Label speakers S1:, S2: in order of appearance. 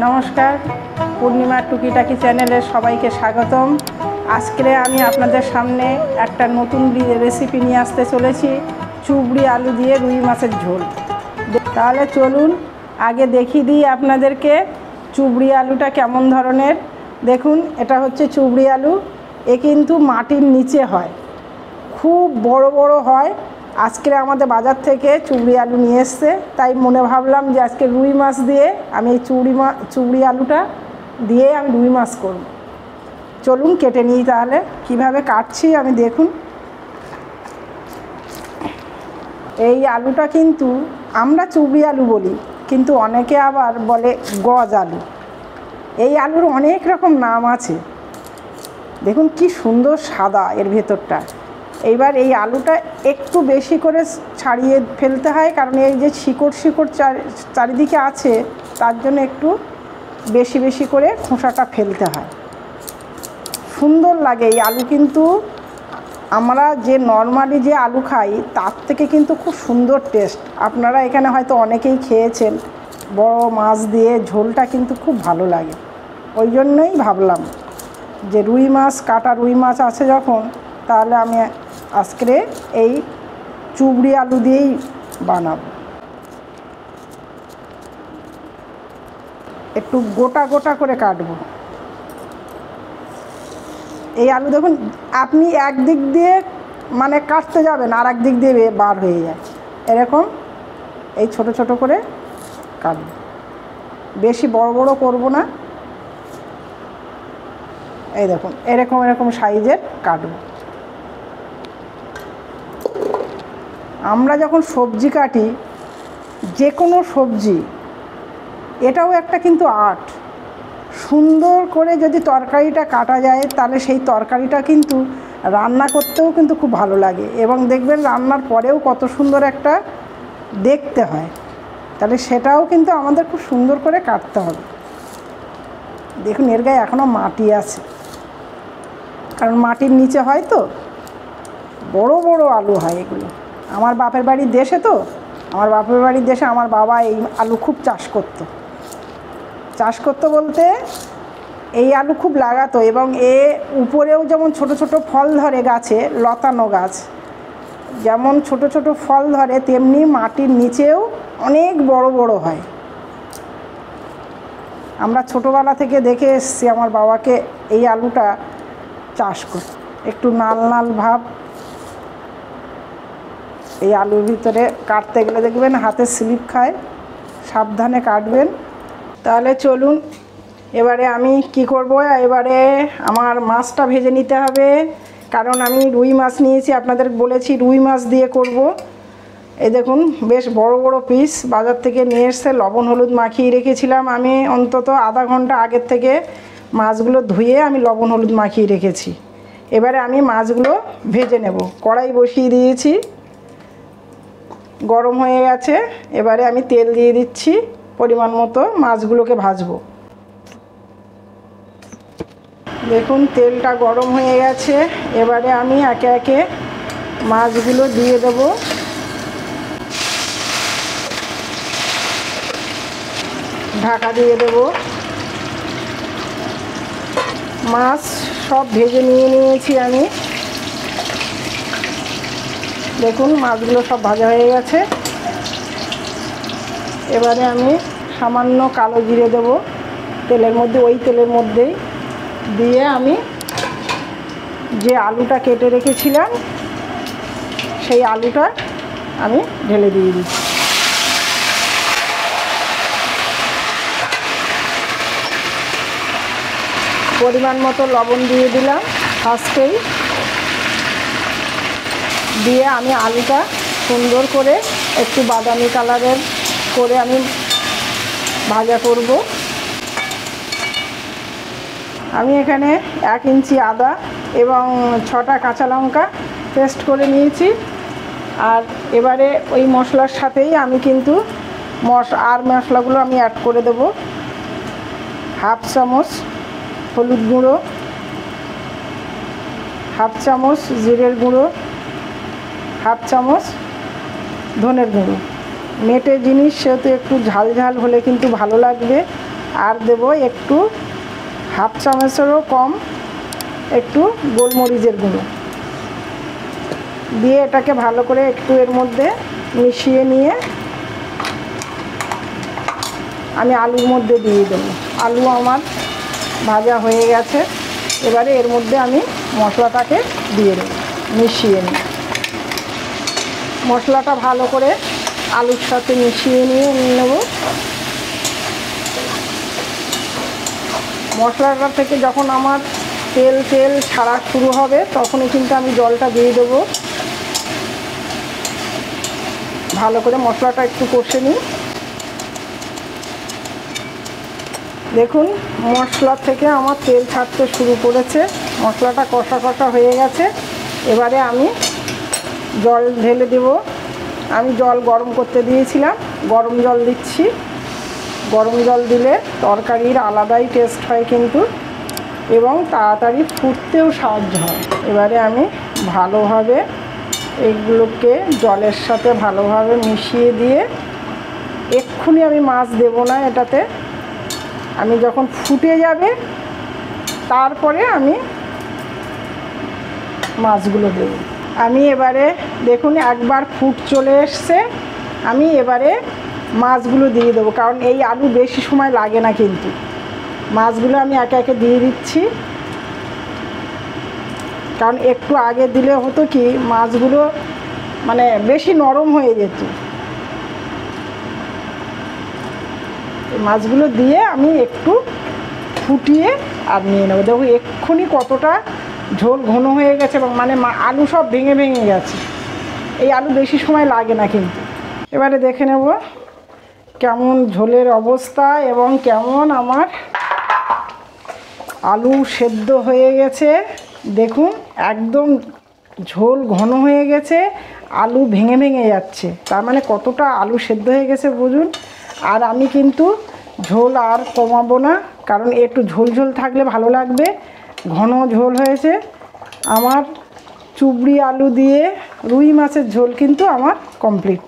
S1: নমস্কার, পূর্ণিমা টুকিটাকি চ্যানেলে সবাইকে স্বাগতম। আজকে আমি আপনাদের সামনে একটা নতুন রেসিপি নিয়ে আসতে চলেছি, চুবড়ি আলু দিয়ে রুই মাছের ঝোল। তাহলে চলুন আগে দেখিয়ে দিই আপনাদেরকে চুবড়ি আলুটা কেমন ধরনের। দেখুন, এটা হচ্ছে চুবড়ি আলু। এ কিন্তু মাটির নিচে হয়, খুব বড় বড় হয়। আজকে আমাদের বাজার থেকে চুবড়ি আলু নিয়ে এসছে, তাই মনে ভাবলাম যে আজকে রুই মাছ দিয়ে আমি এই চুবড়ি আলুটা দিয়ে আমি রুই মাছ করব। চলুন কেটে নিই তাহলে। কিভাবে কাটছি আমি দেখুন। এই আলুটা কিন্তু আমরা চুবড়ি আলু বলি, কিন্তু অনেকে আবার বলে গজ আলু। এই আলুর অনেক রকম নাম আছে। দেখুন কি সুন্দর সাদা এর ভেতরটা। এইবার এই আলুটা একটু বেশি করে ছাড়িয়ে ফেলতে হয়, কারণ এই যে শিকড় চারিদিকে আছে, তার জন্য একটু বেশি বেশি করে খোসাটা ফেলতে হয়। সুন্দর লাগে এই আলু, কিন্তু আমরা যে নর্মালি যে আলু খাই তার থেকে কিন্তু খুব সুন্দর টেস্ট। আপনারা এখানে হয়তো অনেকেই খেয়েছেন, বড় মাছ দিয়ে ঝোলটা কিন্তু খুব ভালো লাগে। ওই জন্যই ভাবলাম যে রুই মাছ কাটা রুই মাছ আছে যখন, তাহলে আমি আজকে এই চুবড়ি আলু দিয়েই বানাবো। একটু গোটা গোটা করে কাটবো। এই আলু দেখুন, আপনি একদিক দিয়ে মানে কাটতে যাবেন আর একদিক দিয়ে বার হয়ে যায়, এরকম এই ছোট ছোট করে কাটবো। বেশি বড় বড় করব না। এই দেখুন এরকম এরকম সাইজের কাটবো। আমরা যখন সবজি কাটি, যে কোনো সবজি, এটাও একটা কিন্তু আর্ট। সুন্দর করে যদি তরকারিটা কাটা যায়, তাহলে সেই তরকারিটা কিন্তু রান্না করতেও কিন্তু খুব ভালো লাগে, এবং দেখবেন রান্নার পরেও কত সুন্দর একটা দেখতে হয়। তাহলে সেটাও কিন্তু আমাদের খুব সুন্দর করে কাটতে হবে। দেখুন এর গায়ে এখনও মাটি আছে, কারণ মাটির নিচে হয় তো। বড় বড় আলু হয় এগুলো। আমার বাপের বাড়ির দেশে তো, আমার বাপের বাড়ির দেশে আমার বাবা এই আলু খুব চাষ করতো বলতে এই আলু খুব লাগাতো, এবং উপরেও যেমন ছোট ছোট ফল ধরে গাছে, লতানো গাছ যেমন ছোট ছোট ফল ধরে, তেমনি মাটির নিচেও অনেক বড় বড় হয়। আমরা ছোটোবেলা থেকে দেখে এসেছি আমার বাবাকে এই আলুটা চাষ করতে। একটু নাল নাল ভাব এই আলুর ভিতরে কাটতে গেলে দেখবেন হাতে স্লিপ খায়, সাবধানে কাটবেন। তাহলে চলুন এবারে আমি কি করব, এবারে আমার মাছটা ভেজে নিতে হবে, কারণ আমি রুই মাছ নিয়েছি, আপনাদের বলেছি রুই মাছ দিয়ে করব। এই দেখুন বেশ বড় বড় পিস বাজার থেকে নিয়ে এসে লবণ হলুদ মাখিয়ে রেখেছিলাম। আমি অন্তত আধা ঘন্টা আগের থেকে মাছগুলো ধুয়ে আমি লবণ হলুদ মাখিয়ে রেখেছি। এবারে আমি মাছগুলো ভেজে নেব। কড়াই বসিয়ে দিয়েছি, গরম হয়ে গেছে। এবারে আমি তেল দিয়ে দিচ্ছি পরিমাণ মতো, মাছগুলোকে ভাজবো। দেখুন তেলটা গরম হয়ে গেছে। এবারে আমি একে একে মাছগুলো দিয়ে দেব। ঢাকা দিয়ে দেব। মাছ সব ভেজে নিয়েছি আমি। দেখুন মাছগুলো সব ভাজা হয়ে গেছে। এবারে আমি সামান্য কালো জিরে দেব তেলের মধ্যে, ওই তেলের মধ্যেই দিয়ে আমি যে আলুটা কেটে রেখেছিলাম সেই আলুটা আমি ঢেলে দিয়ে দিচ্ছি। পরিমাণ মতো লবণ দিয়ে দিলাম ফার্স্টেই। দিয়ে আমি আলুটা সুন্দর করে একটু বাদামি কালারের করে আমি ভাজা করব। আমি এখানে 1 ইঞ্চি আদা এবং 6টা কাঁচা লঙ্কা পেস্ট করে নিয়েছি। আর এবারে ওই মশলার সাথেই আমি কিন্তু মশলাগুলো আমি অ্যাড করে দেব। 1/2 চামচ হলুদ গুঁড়ো, 1/2 চামচ জিরের গুঁড়ো, 1/2 চামচ ধনের গুঁড়ো। মেটে জিনিস সেহেতু একটু ঝাল ঝাল হলে কিন্তু ভালো লাগবে। আর দেব একটু হাফ চামচেরও কম একটু গোলমরিচের গুঁড়ো দিয়ে এটাকে ভালো করে একটু এর মধ্যে মিশিয়ে নিয়ে আমি আলুর মধ্যে দিয়ে দেবো। আলু আমার ভাজা হয়ে গেছে, এবারে এর মধ্যে আমি মশলাটাকে দিয়ে দেবো, মিশিয়ে নিই। মশলাটা ভালো করে আলুর সাথে মিশিয়ে নিয়ে নেব। মশলাটা থেকে যখন আমার তেল ছাড়া শুরু হবে তখনই কিন্তু আমি জলটা দিয়ে দেবো। ভালো করে মশলাটা একটু কষে নিই। দেখুন মশলা থেকে আমার তেল ছাড়তে শুরু করেছে, মশলাটা কষা কষা হয়ে গেছে। এবারে আমি জল ঢেলে দেব। আমি জল গরম করতে দিয়েছিলাম, গরম জল দিচ্ছি। গরম জল দিলে তরকারির আলাদাই টেস্ট হয় কিন্তু, এবং তাড়াতাড়ি ফুটতেও সাহায্য হয়। এবারে আমি ভালোভাবে এগুলোকে জলের সাথে ভালোভাবে মিশিয়ে দিয়ে, এক্ষুনি আমি মাছ দেব না এটাতে, আমি যখন ফুটে যাবে তারপরে আমি মাছগুলো দেব। আমি এবারে দেখুন একবার ফুট চলে এসছে, আমি এবারে মাছগুলো দিয়ে দেবো, কারণ এই আলু বেশি সময় লাগে না কিন্তু। মাছগুলো আমি একে একে দিয়ে দিচ্ছি, কারণ একটু আগে দিলে হতো কি মাছগুলো মানে বেশি নরম হয়ে যেত। মাছগুলো দিয়ে আমি একটু ফুটিয়ে আর নিয়ে নেবো। দেখো এক্ষুনি কতটা ঝোল ঘন হয়ে গেছে, এবং মানে আলু সব ভেঙে ভেঙে গেছে। এই আলু বেশি সময় লাগে না কিন্তু। এবারে দেখে নেব কেমন ঝোলের অবস্থা এবং কেমন আমার আলু সেদ্ধ হয়ে গেছে। দেখুন একদম ঝোল ঘন হয়ে গেছে, আলু ভেঙে ভেঙে যাচ্ছে, তার মানে কতটা আলু সেদ্ধ হয়ে গেছে বুঝুন। আর আমি কিন্তু ঝোল আর কমাবো না, কারণ একটু ঝোল ঝোল থাকলে ভালো লাগবে। ঘন ঝোল হয়েছে আমার। চুবড়ি আলু দিয়ে রুই মাছের ঝোল কিন্তু আমার কমপ্লিট।